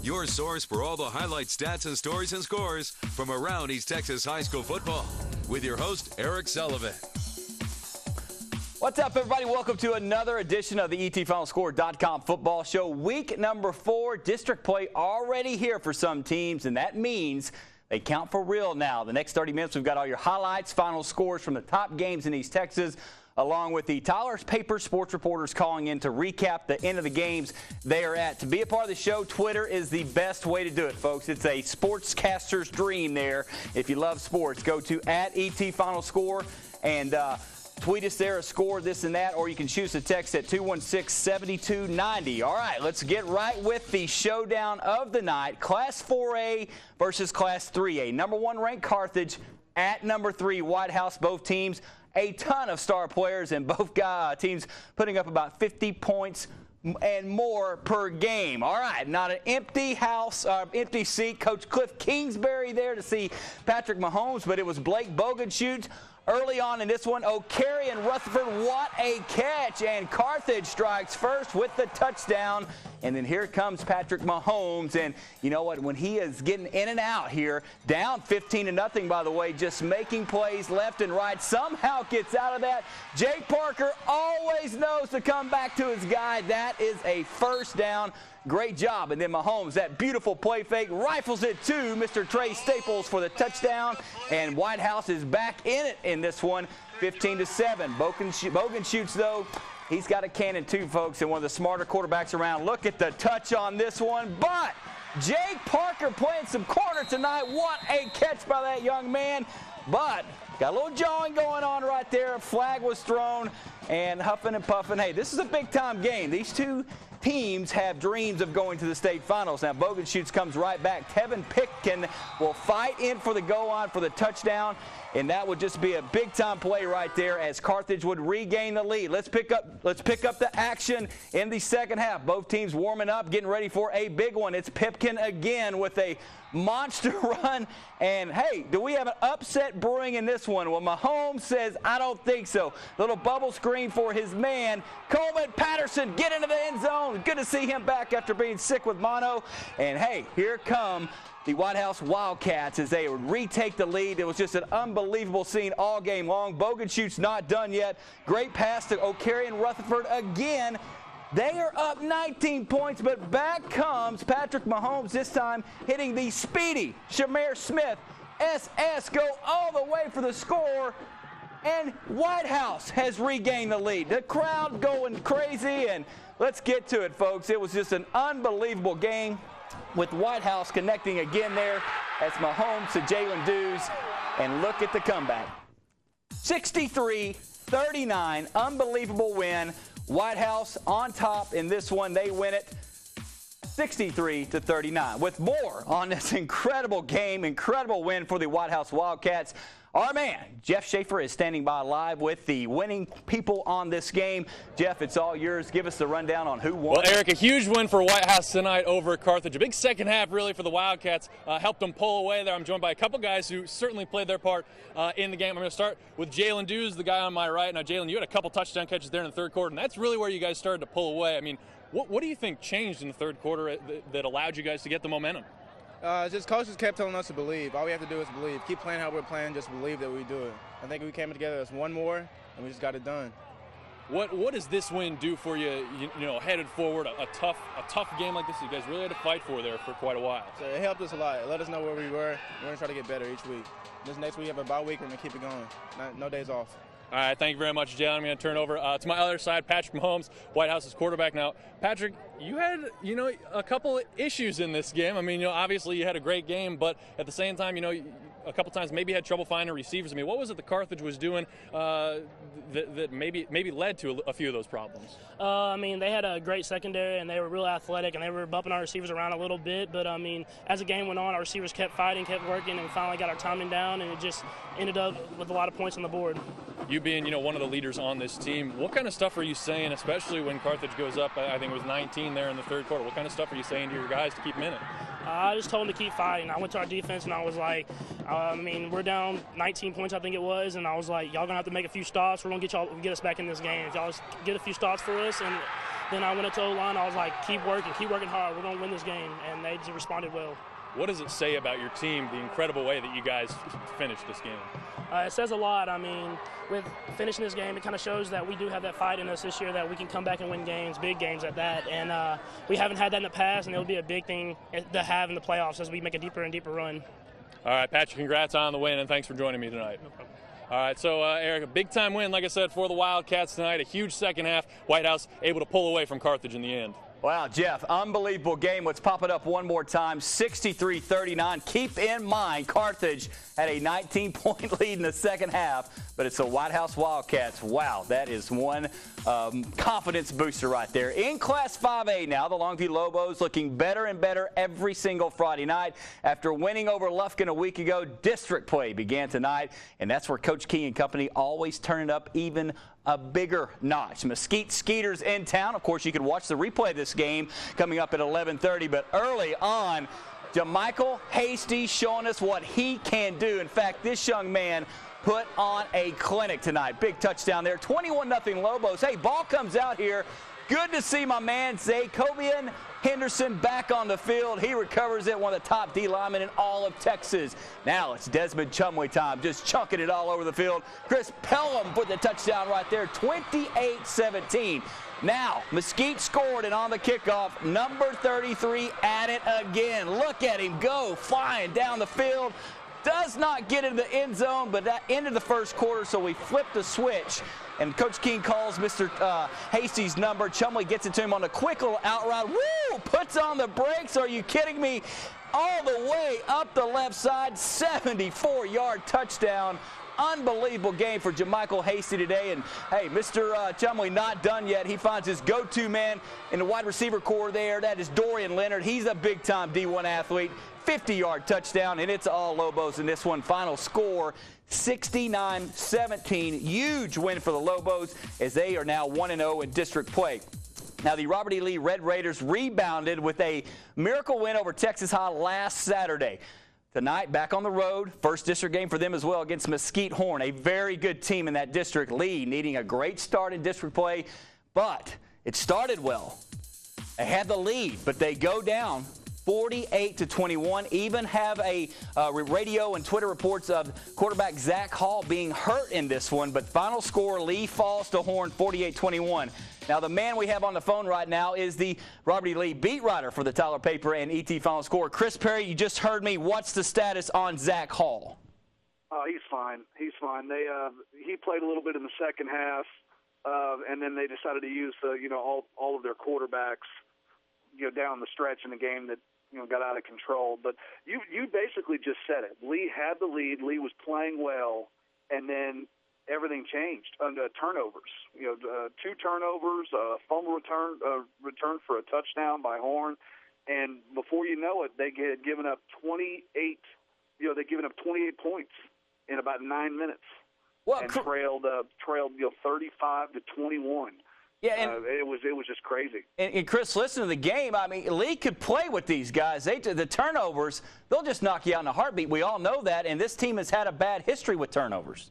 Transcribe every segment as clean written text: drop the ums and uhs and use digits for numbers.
your source for all the highlights, stats, and stories and scores from around East Texas high school football. With your host, Eric Sullivan. What's up, everybody? Welcome to another edition of the ETFinalScore.com football show. Week number 4, district play already here for some teams, and that means they count for real now. The next 30 minutes, we've got all your highlights, final scores from the top games in East Texas, along with the Tyler's Paper sports reporters calling in to recap the end of the games they are at. To be a part of the show, Twitter is the best way to do it, folks. It's a sportscaster's dream there. If you love sports, go to @ETFinalScore and tweet us there, a score, this and that, or you can shoot us a text at 216-7290. All right, let's get right with the showdown of the night. Class 4A versus Class 3A. Number 1 ranked Carthage at number 3 White House. Both teams, a ton of star players, and both teams putting up about 50 points and more per game. All right, not an empty house, empty seat. Coach Cliff Kingsbury there to see Patrick Mahomes, but it was Blake Bogenschutz early on in this one. O'Carey and Rutherford, what a catch, and Carthage strikes first with the touchdown. And then here comes Patrick Mahomes, and you know what, when he is getting in and out here, down 15-0, by the way, just making plays left and right, somehow gets out of that. Jake Parker always knows to come back to his guy. That is a first down. Great job. And then Mahomes, that beautiful play fake, rifles it to Mr. Trey Staples for the touchdown. And White House is back in it in this one, 15-7. Bogenschutz, though, he's got a cannon too, folks, and one of the smarter quarterbacks around. Look at the touch on this one. But Jake Parker playing some corner tonight. What a catch by that young man. But got a little jawing going on right there. A flag was thrown, and huffing and puffing. Hey, this is a big-time game. These two teams have dreams of going to the state finals. Now, Bogenschutz comes right back. Tevin Pitkin will fight in for the goal line for the touchdown, and that would just be a big-time play right there as Carthage would regain the lead. Let's pick up the action in the second half. Both teams warming up, getting ready for a big one. It's Pitkin again with a monster run. And, hey, do we have an upset brewing in this one? Well, Mahomes says, I don't think so. Little bubble screen for his man. Coleman Patterson, get into the end zone. Good to see him back after being sick with mono. And, hey, here come the White House Wildcats as they would retake the lead. It was just an unbelievable scene all game long. Bogenschutz not done yet. Great pass to O'Carey and Rutherford again. They are up 19 points, but back comes Patrick Mahomes, this time hitting the speedy Shamir Smith. SS go all the way for the score, and White House has regained the lead. The crowd going crazy, and let's get to it, folks. It was just an unbelievable game with White House connecting again there as Mahomes to Jalen Dews, and look at the comeback. 63-39, unbelievable win. White House on top in this one. They win it 63-39. With more on this incredible game, incredible win for the White House Wildcats, our man, Jeff Schaefer, is standing by live with the winning people on this game. Jeff, it's all yours. Give us the rundown on who won. Well, Eric, a huge win for White House tonight over Carthage. A big second half, really, for the Wildcats. Helped them pull away there. I'm joined by a couple guys who certainly played their part in the game. I'm going to start with Jalen Dews, the guy on my right. Now, Jalen, you had a couple touchdown catches there in the third quarter, and that's really where you guys started to pull away. I mean, what do you think changed in the third quarter that allowed you guys to get the momentum? Just coaches kept telling us to believe. All we have to do is believe. Keep playing how we're playing, just believe that we do it. I think we came together as one more, and we just got it done. What does this win do for you, you know, headed forward, a tough game like this you guys really had to fight for there for quite a while? So it helped us a lot. It let us know where we were. We're going to try to get better each week. This next week we have a bye week, we're going to keep it going. No days off. All right, thank you very much, Jalen. I'm going to turn over to my other side, Patrick Mahomes, White House's quarterback. Now, Patrick, you had, a couple of issues in this game. I mean, obviously you had a great game, but at the same time, a couple times maybe had trouble finding receivers. I mean, what was it that Carthage was doing that maybe led to a few of those problems? I mean, they had a great secondary, and they were real athletic, and they were bumping our receivers around a little bit. But, I mean, as the game went on, our receivers kept fighting, kept working, and we finally got our timing down, and it just ended up with a lot of points on the board. You being, one of the leaders on this team, what kind of stuff are you saying, especially when Carthage goes up, I think it was 19 there in the third quarter, what kind of stuff are you saying to your guys to keep them in it? I just told them to keep fighting. I went to our defense, and I was like, we're down 19 points, I think it was, and I was like, y'all going to have to make a few stops. We're going to get us back in this game. If y'all just get a few stops for us, and then I went up to O-line. I was like, keep working hard. We're going to win this game. And they just responded well. What does it say about your team, the incredible way that you guys finished this game? It says a lot. I mean, with finishing this game, it kind of shows that we do have that fight in us this year, that we can come back and win games, big games at that. And we haven't had that in the past, and it'll be a big thing to have in the playoffs as we make a deeper and deeper run. All right, Patrick, congrats on the win, and thanks for joining me tonight. No problem. All right, so Eric, a big-time win, like I said, for the Wildcats tonight. A huge second half. White House able to pull away from Carthage in the end. Wow, Jeff, unbelievable game. Let's pop it up one more time, 63-39. Keep in mind, Carthage had a 19-point lead in the second half, but it's the White House Wildcats. Wow, that is one confidence booster right there. In Class 5A now, the Longview Lobos looking better and better every single Friday night. After winning over Lufkin a week ago, district play began tonight, and that's where Coach Key and company always turn it up even a bigger notch. Mesquite Skeeters in town. Of course, you can watch the replay of this game coming up at 11:30, but early on, JaMychal Hasty showing us what he can do. In fact, this young man put on a clinic tonight. Big touchdown there. 21-0 Lobos. Hey, ball comes out here. Good to see my man Zacobian Henderson back on the field. He recovers it, one of the top D linemen in all of Texas. Now it's Desmond Chumley time, just chunking it all over the field. Chris Pelham put the touchdown right there, 28-17. Now, Mesquite scored, and on the kickoff, number 33 at it again. Look at him go, flying down the field. Does not get into the end zone, but that ended the first quarter, so we flipped the switch. And Coach King calls Mr. Hasty's number. Chumley gets it to him on a quick little out route. Woo! Puts on the brakes. Are you kidding me? All the way up the left side, 74-yard touchdown. Unbelievable game for JaMychal Hasty today. And, hey, Mr. Chumley not done yet. He finds his go-to man in the wide receiver core there. That is Dorian Leonard. He's a big-time D1 athlete. 50-yard touchdown, and it's all Lobos in this one. Final score, 69-17. Huge win for the Lobos as they are now 1-0 in district play. Now, the Robert E. Lee Red Raiders rebounded with a miracle win over Texas High last Saturday. Tonight, back on the road, first district game for them as well against Mesquite Horn, a very good team in that district. Lee needing a great start in district play, but it started well. They had the lead, but they go down 48-21. Even have a radio and Twitter reports of quarterback Zach Hall being hurt in this one, but final score, Lee falls to Horn 48-21. Now, the man we have on the phone right now is the Robert E. Lee beat writer for the Tyler Paper and ET Final Score. Chris Perry, you just heard me. What's the status on Zach Hall? He's fine. He's fine. He played a little bit in the second half, and then they decided to use all of their quarterbacks down the stretch in the game that got out of control. But you basically just said it. Lee had the lead. Lee was playing well, and then everything changed under turnovers. 2 turnovers, a fumble return for a touchdown by Horn, and before you know it, they had given up 28. They'd given up 28 points in about 9 minutes, and trailed 35-21. Yeah, and it was just crazy. And Chris, listen to the game. I mean, Lee could play with these guys. The turnovers, they'll just knock you out in a heartbeat. We all know that, and this team has had a bad history with turnovers.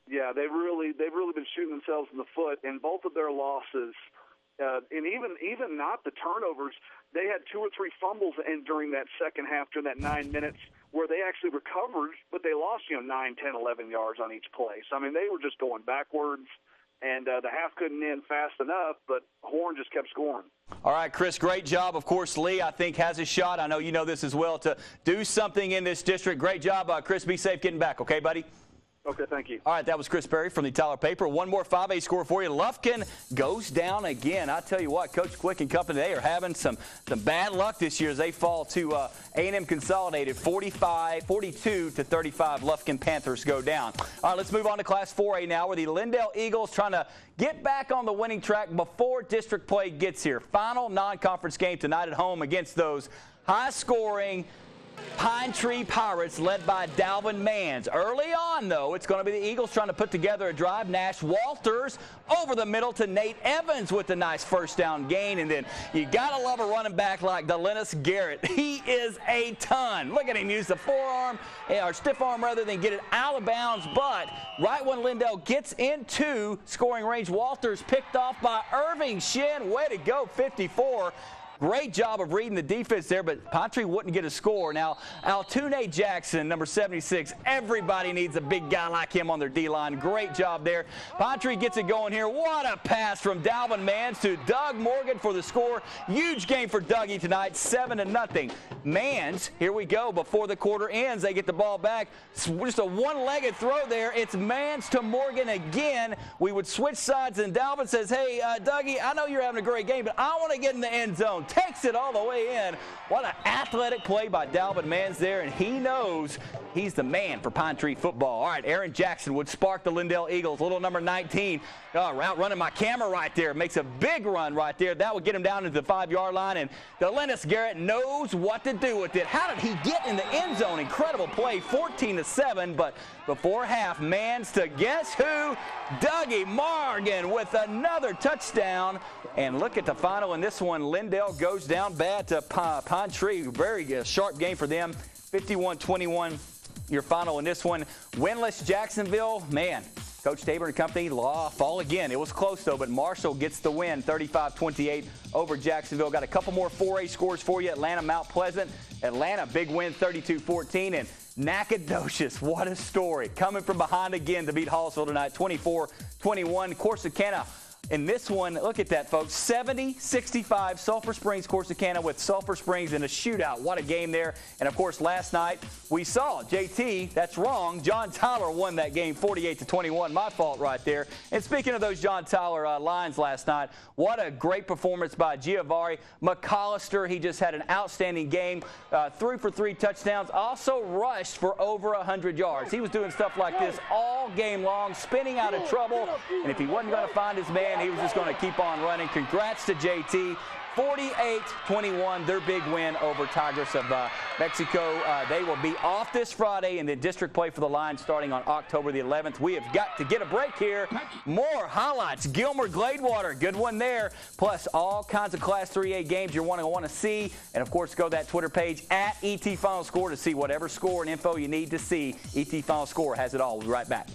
Yeah, they've really been shooting themselves in the foot in both of their losses, and even not the turnovers. They had 2 or 3 fumbles during that second half, during that 9 minutes, where they actually recovered, but they lost 9, 10, 11 yards on each play. So I mean, they were just going backwards. And the half couldn't end fast enough, but Horn just kept scoring. All right, Chris, great job. Of course, Lee, I think, has a shot. I know you know this as well, to do something in this district. Great job, Chris. Be safe getting back, okay, buddy? Okay, thank you. All right, that was Chris Perry from the Tyler Paper. One more 5A score for you. Lufkin goes down again. I tell you what, Coach Quick and company, they are having some bad luck this year as they fall to A&M Consolidated 42-35. Lufkin Panthers go down. All right, let's move on to Class 4A now, where the Lyndale Eagles trying to get back on the winning track before district play gets here. Final non-conference game tonight at home against those high-scoring Pine Tree Pirates led by Dalvin Mans. Early on, though, it's going to be the Eagles trying to put together a drive. Nash Walters over the middle to Nate Evans with a nice first down gain. And then you got to love a running back like Dylanus Garrett. He is a ton. Look at him use the forearm, or stiff arm rather, than get it out of bounds. But right when Lyndale gets into scoring range, Walters picked off by Irving Shin. Way to go, 54. Great job of reading the defense there, but Pine Tree wouldn't get a score. Now, Altoone Jackson, number 76, everybody needs a big guy like him on their D-line. Great job there. Pine Tree gets it going here. What a pass from Dalvin Mans to Doug Morgan for the score. Huge game for Dougie tonight, 7-0. Mans, here we go. Before the quarter ends, they get the ball back. Just a one-legged throw there. It's Mans to Morgan again. We would switch sides, and Dalvin says, hey, Dougie, I know you're having a great game, but I want to get in the end zone. Takes it all the way in. What an athletic play by Dalvin Mans there, and he knows he's the man for Pine Tree football. All right, Aaron Jackson would spark the Lyndale Eagles. Little number 19, outrunning my camera right there. Makes a big run right there. That would get him down into the 5-yard line, and Dylanus Garrett knows what to do with it. How did he get in the end zone? Incredible play, 14-7, but before half, Mans to guess who? Dougie Morgan with another touchdown. And look at the final in this one. Lyndale goes down bad to Pine Tree. Very sharp game for them. 51-21, your final in this one. Winless Jacksonville, man. Coach Tabor and company fall again. It was close, though, but Marshall gets the win, 35-28 over Jacksonville. Got a couple more 4A scores for you. Atlanta, Mount Pleasant. Atlanta, big win, 32-14. And Nacogdoches, what a story. Coming from behind again to beat Hallsville tonight, 24-21. Corsicana. In this one, look at that, folks, 70-65, Sulphur Springs, Corsicana with Sulphur Springs in a shootout. What a game there. And, of course, last night we saw JT, that's wrong, John Tyler won that game 48-21. My fault right there. And speaking of those John Tyler lines last night, what a great performance by Giovanni McAllister. He just had an outstanding game, 3 for 3 touchdowns, also rushed for over 100 yards. He was doing stuff like this all game long, spinning out of trouble. And if he wasn't going to find his man, he was just going to keep on running. Congrats to JT. 48-21, their big win over Tigers of Mexico. They will be off this Friday, and then district play for the Lions starting on October the 11th. We have got to get a break here. More highlights. Gilmer Gladewater, good one there. Plus all kinds of Class 3A games you're going to want to see. And, of course, go to that Twitter page at ET Final Score to see whatever score and info you need to see. ET Final Score has it all. We'll be right back.